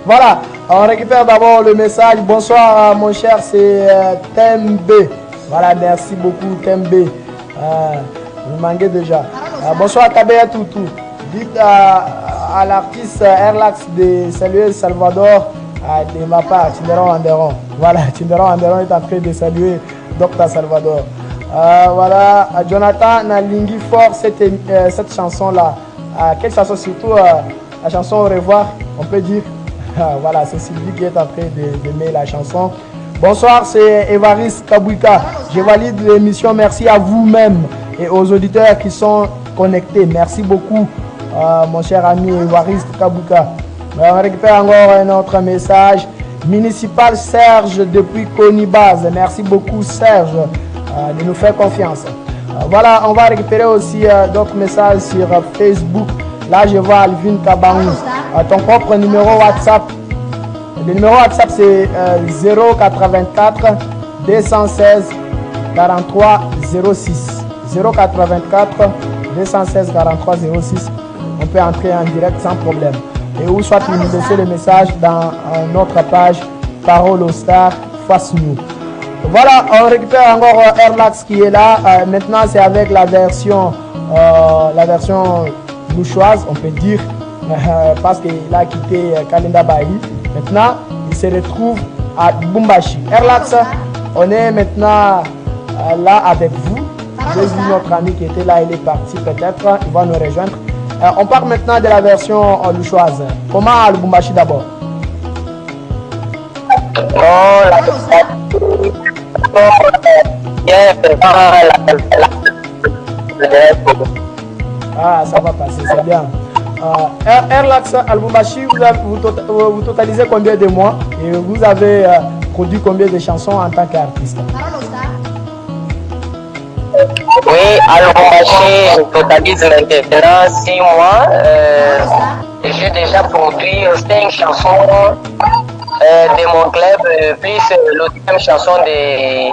Voilà, on récupère d'abord le message. Bonsoir mon cher, c'est Tembe. Voilà, merci beaucoup Tembe. Vous manquez déjà. Bonsoir Kabea Toutou. Dites à l'artiste Erlax de saluer Salvador de ma part, Tinderon Anderon. Voilà, Tinderon Anderon est en train de saluer Dr Salvador. Voilà, Jonathan Nalingi fort cette chanson-là. Quelle chanson surtout la chanson Au revoir, on peut dire. Voilà, c'est Sylvie qui est en train d'aimer la chanson. Bonsoir, c'est Évariste Kabouika. Je valide l'émission. Merci à vous-même et aux auditeurs qui sont connectés. Merci beaucoup, mon cher ami Évariste Kabouika. On récupère encore un autre message. Municipal Serge depuis Conibase. Merci beaucoup, Serge, de nous faire confiance. Voilà, on va récupérer aussi d'autres messages sur Facebook. Là, je vois Alvin Kabanou. Ton propre numéro WhatsApp. Le numéro WhatsApp, c'est 084 216 43 06. 084 216 43 06. On peut entrer en direct sans problème. Et ou soit nous laisser le message dans notre page Parole aux Stars Face Nous. Voilà, on récupère encore Erlax qui est là. Maintenant, c'est avec la version louchoise, on peut dire, parce qu'il a quitté Kalinda Bahi. Maintenant, il se retrouve à Bumbashi. Erlax, on est maintenant là avec vous. J'ai vu notre ami qui était là, il est parti peut-être, il va nous rejoindre. On part maintenant de la version louchoise. Comment à Lubumbashi d'abord? Ah, ça va passer, c'est bien. Erlax à Lubumbashi, vous totalisez combien de mois et vous avez produit combien de chansons en tant qu'artiste? Oui, à Lubumbashi, je totalise maintenant 6 mois. J'ai déjà produit 5 chansons de mon club, plus l'autre chanson de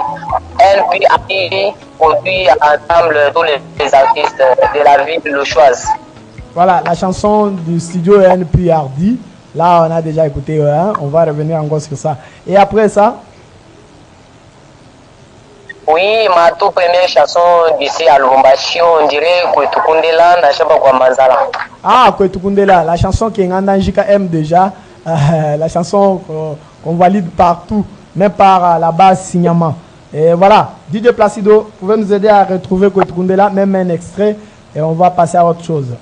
NPRD, produit ensemble tous les artistes de la ville louchoise. Voilà, la chanson du studio NPRD. Là, on a déjà écouté, on va revenir encore sur ça. Et après ça? Oui, ma toute première chanson d'ici à Lubumbashi, on dirait Kwetukundela, Nachaba Kwamazala. Ah, Kwetukundela, la chanson qui est en Njika aime déjà, la chanson qu'on valide partout, même par la base Signama. Et voilà, DJ Placido, vous pouvez nous aider à retrouver Kwetukundela, même un extrait, et on va passer à autre chose.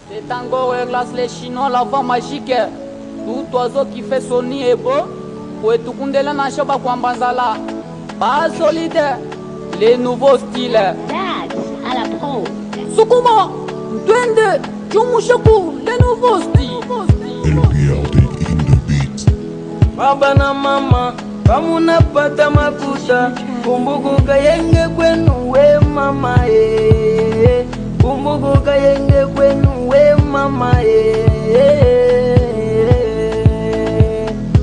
C'est encore Erlax les Chinois, la voix magique. Tout oiseau qui fait son nid est beau. Kwetukundela Nachaba Kwamazala. Pas solide, les nouveaux styles. Dax à la pro. Sukuma, Duende, Chumushaku, les nouveaux styles. LPRD in the beat. Baba na mama, pamunapata makuta. Kumbuku kayenge kwenu we mama eh. Kumbuku kayenge kwenu we mama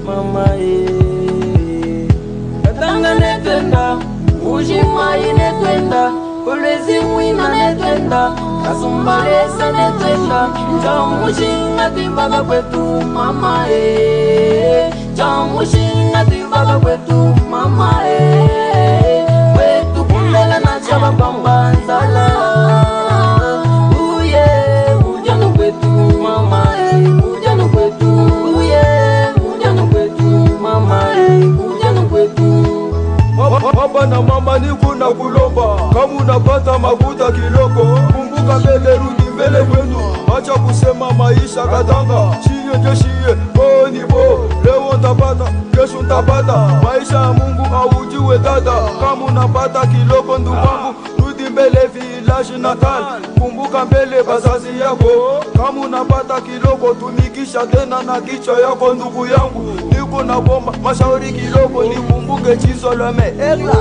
mama katanga netwenda ujima inetwenda kulezi mwina netwenda kasumbalesa netwenda chamushinga timbaga kwetu mama chamushinga timbaga kwetu mama kwetu kundela na chaba pambanzala. Baba na mama nikuna kulomba, kama unapata makuta kiloko, kumbuka mbele, rudi mbele kwenu, acha kusema maisha katanga. Shie ndio shie, bo ni bo, leo ntapata, kesho ntapata, maisha ya Mungu aujue dada. Kama unapata kiloko ndugu, rudi mbele village natal, kumbuka mbele bazazi yako. Kama unapata kiloko, tumikisha tena na kichwa yako ndugu yangu. Niko na bomba, mashauri kiloko, nikumbuke chizo lome Erlax.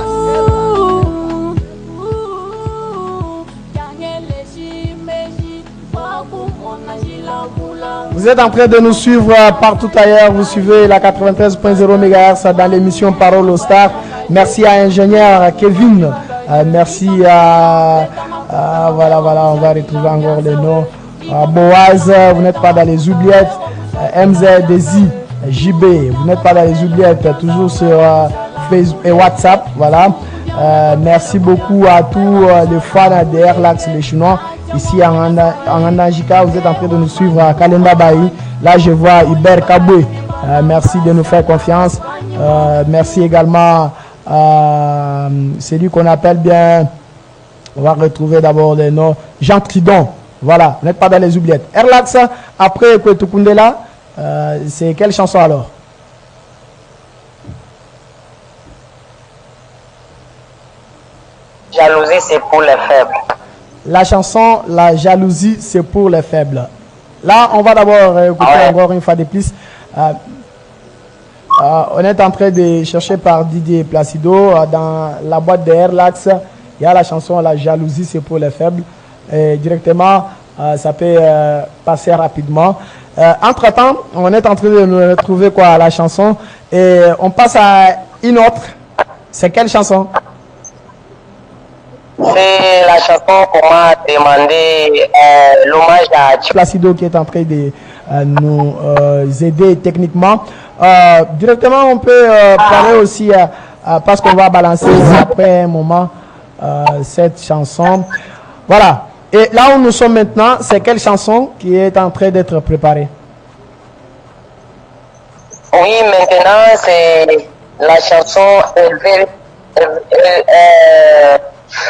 Vous êtes en train de nous suivre partout ailleurs. Vous suivez la 93.0 MHz dans l'émission Parole aux Stars. Merci à ingénieur Kevin Merci à voilà, on va retrouver encore les noms. Boaz, vous n'êtes pas dans les oubliettes. MZ, Desi, JB, vous n'êtes pas dans les oubliettes, toujours sur Facebook et WhatsApp. Voilà. Merci beaucoup à tous les fans de Airlax, les Chinois. Ici en Andangika, vous êtes en train de nous suivre à Kalenda Bayi. Là, je vois Hubert Kaboué. Merci de nous faire confiance. Merci également à celui qu'on appelle bien. On va retrouver d'abord les noms. Jean Tridon. Voilà, vous n'êtes pas dans les oubliettes. Airlax, après Kwetukundela, c'est quelle chanson alors? Jalousie, c'est pour les faibles. La chanson La jalousie, c'est pour les faibles. Là, on va d'abord écouter encore une fois de plus. On est en train de chercher par Didier Placido dans la boîte de Airlax. Il y a la chanson La jalousie, c'est pour les faibles. Et directement, ça peut passer rapidement. Entre-temps, on est en train de nous retrouver la chanson. Et on passe à une autre. C'est quelle chanson? C'est la chanson qu'on m'a demandé, l'hommage à Placido qui est en train de nous aider techniquement. Directement, on peut parler aussi, parce qu'on va balancer après un moment cette chanson. Voilà. Et là où nous sommes maintenant, c'est quelle chanson qui est en train d'être préparée? Oui, maintenant, c'est la chanson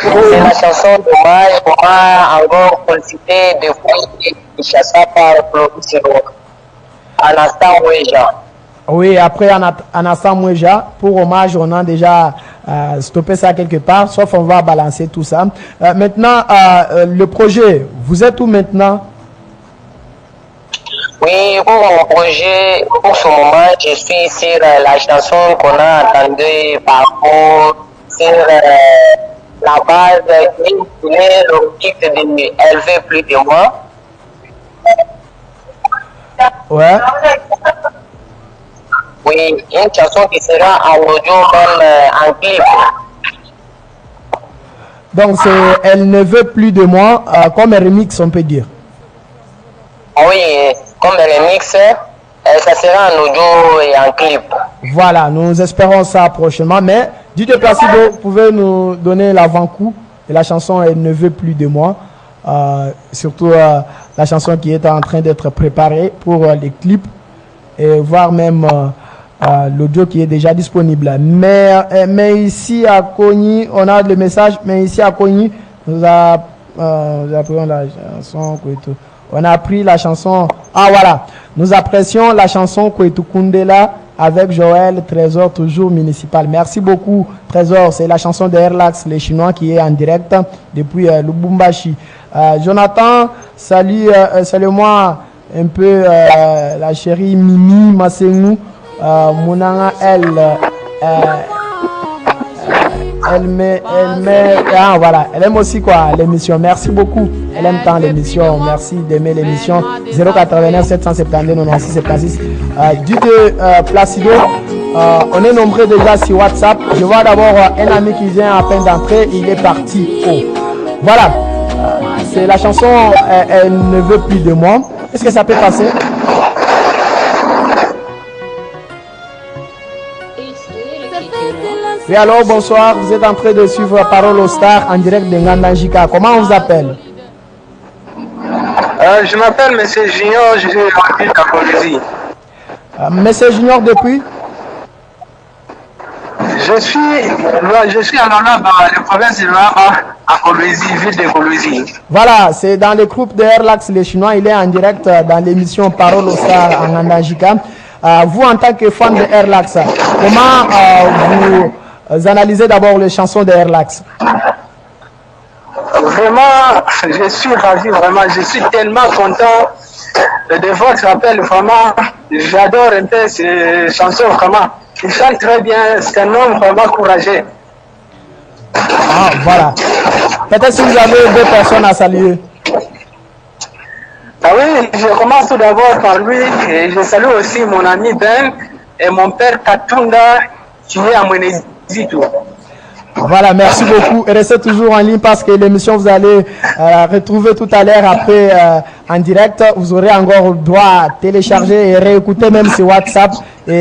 c'est la chanson d'hommage qu'on m'a encore sollicité depuis Kinshasa par Clovis Anastan Moueja. Oui, après Anastan Moueja, pour hommage, on a déjà stoppé ça quelque part, sauf on va balancer tout ça. Maintenant, le projet, vous êtes où maintenant? Oui, pour mon projet, pour ce moment, je suis sur la chanson qu'on a entendue par sur la base qui est le titre de Élever plus de moi. Ouais. Oui, une chanson qui sera en audio même en clip. Donc c'est Elle ne veut plus de moi, comme un remix on peut dire. Oui, comme un remix, ça sera en audio et en clip. Voilà, nous espérons ça prochainement, mais Didier Placido, vous pouvez nous donner l'avant-coup de la chanson Elle ne veut plus de moi, surtout la chanson qui est en train d'être préparée pour les clips et voire même l'audio qui est déjà disponible. Mais ici à Cogny, on a le message, mais ici à Cogny, nous apprenons la chanson Kwetu. On a pris la chanson, voilà, nous apprécions la chanson Kwetukundela avec Joël Trésor, toujours municipal. Merci beaucoup Trésor, c'est la chanson de Airlax, les Chinois qui est en direct depuis Lubumbashi. Jonathan, salut-moi un peu la chérie Mimi Massengou, Mounanga voilà, elle aime aussi l'émission. Merci beaucoup. Elle aime tant l'émission. Merci d'aimer l'émission. 089 772 96 76. Didier Placido, on est nombreux déjà sur WhatsApp. Je vois d'abord un ami qui vient à peine d'entrer. Il est parti. Voilà. C'est la chanson Elle ne veut plus de moi. Est-ce que ça peut passer? Oui, alors bonsoir, vous êtes en train de suivre Parole aux Stars en direct de Ngandangika. Comment on vous appelle? Je m'appelle Monsieur Junior, je suis en ville à Colombie. Monsieur Junior depuis? Je suis à Lolaba, la province de Lolaba, à Colombie, ville de Colombie. Voilà, c'est dans le groupe de Airlax, les Chinois. Il est en direct dans l'émission Parole aux Stars en Ngandangika. Vous, en tant que fan de Airlax, comment vous analysez d'abord les chansons de Airlax? Vraiment, je suis ravi, vraiment, je suis tellement content de votre appel, vraiment. J'adore un peu ces chansons, vraiment. Il chante très bien, c'est un homme vraiment courageux. Voilà. Peut-être si vous avez deux personnes à saluer. Oui, je commence tout d'abord par lui et je salue aussi mon ami Ben et mon père Katunda qui est à Mwenezito. Voilà, merci beaucoup. Et restez toujours en ligne parce que l'émission, vous allez retrouver tout à l'heure après en direct. Vous aurez encore le droit à télécharger et réécouter même sur WhatsApp. Et